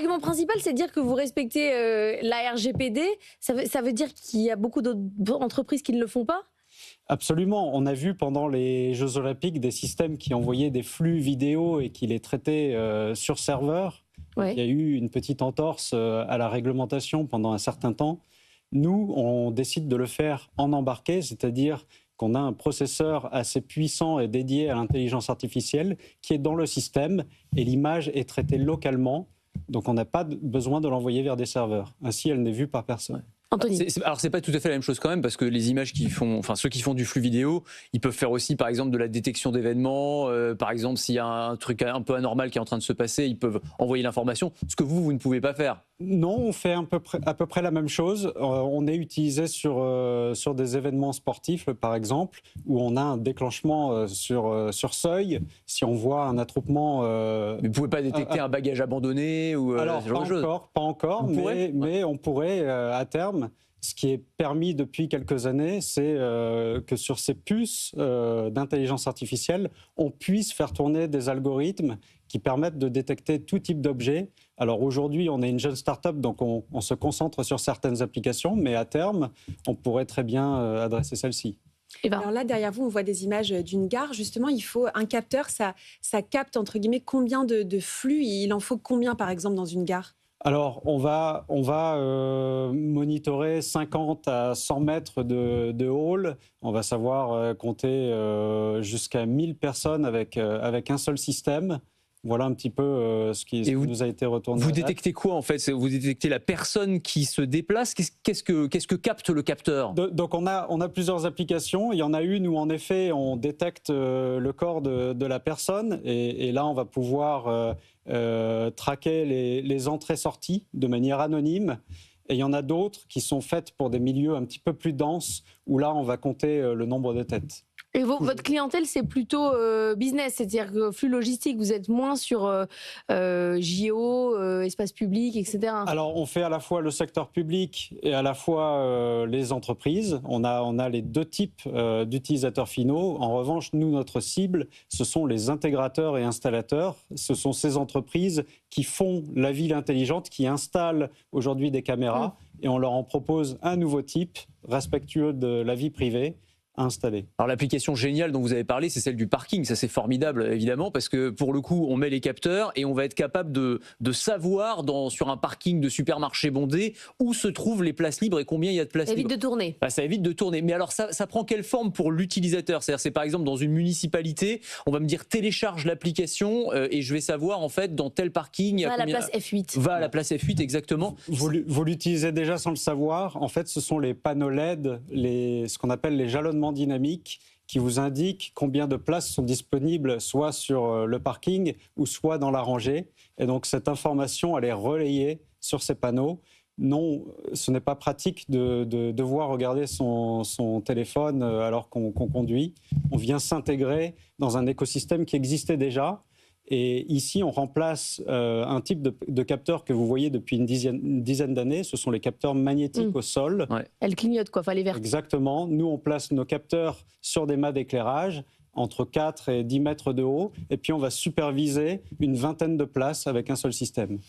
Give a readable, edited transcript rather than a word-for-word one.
argument principal, c'est de dire que vous respectez la RGPD. Ça veut dire qu'il y a beaucoup d'autres entreprises qui ne le font pas? Absolument. On a vu pendant les Jeux Olympiques des systèmes qui envoyaient des flux vidéo et qui les traitaient sur serveur. Ouais. Il y a eu une petite entorse à la réglementation pendant un certain temps. Nous, on décide de le faire en embarqué, c'est-à-dire qu'on a un processeur assez puissant et dédié à l'intelligence artificielle qui est dans le système et l'image est traitée localement. Donc on n'a pas besoin de l'envoyer vers des serveurs. Ainsi, elle n'est vue par personne. Ouais. Anthony. Alors c'est pas tout à fait la même chose quand même, parce que les images ceux qui font du flux vidéo, ils peuvent faire aussi par exemple de la détection d'événements. Par exemple, s'il y a un truc un peu anormal qui est en train de se passer, ils peuvent envoyer l'information. Ce que vous ne pouvez pas faire. Non, on fait à peu près la même chose. On est utilisé sur des événements sportifs, par exemple, où on a un déclenchement sur seuil. Si on voit un attroupement... Mais vous ne pouvez pas détecter un bagage abandonné ou alors, ce genre de choses. pas encore, mais on pourrait à terme. Ce qui est permis depuis quelques années, c'est que sur ces puces d'intelligence artificielle, on puisse faire tourner des algorithmes qui permettent de détecter tout type d'objets. Alors aujourd'hui, on est une jeune start-up, donc on se concentre sur certaines applications, mais à terme, on pourrait très bien adresser celle-ci. Alors là, derrière vous, on voit des images d'une gare. Justement, il faut un capteur, ça capte, entre guillemets, combien de flux? Il en faut combien, par exemple, dans une gare? Alors, on va monitorer 50 à 100 mètres de hall. On va savoir compter jusqu'à 1000 personnes avec un seul système. Voilà un petit peu ce qui nous a été retourné. Vous détectez quoi en fait? Vous détectez la personne qui se déplace? Qu'est-ce que capte le capteur? Donc on a plusieurs applications. Il y en a une où en effet on détecte le corps de la personne et là on va pouvoir traquer les entrées-sorties de manière anonyme. Et il y en a d'autres qui sont faites pour des milieux un petit peu plus denses où là on va compter le nombre de têtes. Et votre clientèle, c'est plutôt business, c'est-à-dire que flux logistique, vous êtes moins sur JO, espace public, etc. Alors, on fait à la fois le secteur public et à la fois les entreprises. On a les deux types d'utilisateurs finaux. En revanche, nous, notre cible, ce sont les intégrateurs et installateurs. Ce sont ces entreprises qui font la ville intelligente, qui installent aujourd'hui des caméras et on leur en propose un nouveau type, respectueux de la vie privée, installé. Alors l'application géniale dont vous avez parlé, c'est celle du parking. Ça c'est formidable évidemment parce que pour le coup on met les capteurs et on va être capable de savoir sur un parking de supermarché bondé où se trouvent les places libres et combien il y a de places libres. Ça évite de tourner. Ça évite de tourner. Mais alors ça prend quelle forme pour l'utilisateur? C'est-à-dire c'est par exemple dans une municipalité, on va me dire télécharge l'application et je vais savoir en fait dans tel parking. Va à la place F8. Va à la place F8 exactement. Vous l'utilisez déjà sans le savoir. En fait ce sont les panneaux LED, ce qu'on appelle les jalonnements dynamiques qui vous indiquent combien de places sont disponibles soit sur le parking ou soit dans la rangée. Et donc cette information, elle est relayée sur ces panneaux. Non, ce n'est pas pratique de devoir regarder son téléphone alors qu'on conduit. On vient s'intégrer dans un écosystème qui existait déjà. Et ici, on remplace un type de capteur que vous voyez depuis une dizaine d'années. Ce sont les capteurs magnétiques au sol. Ouais. Elles clignotent, quoi, enfin les vertes. Exactement. Nous, on place nos capteurs sur des mâts d'éclairage entre 4 et 10 mètres de haut. Et puis, on va superviser une vingtaine de places avec un seul système.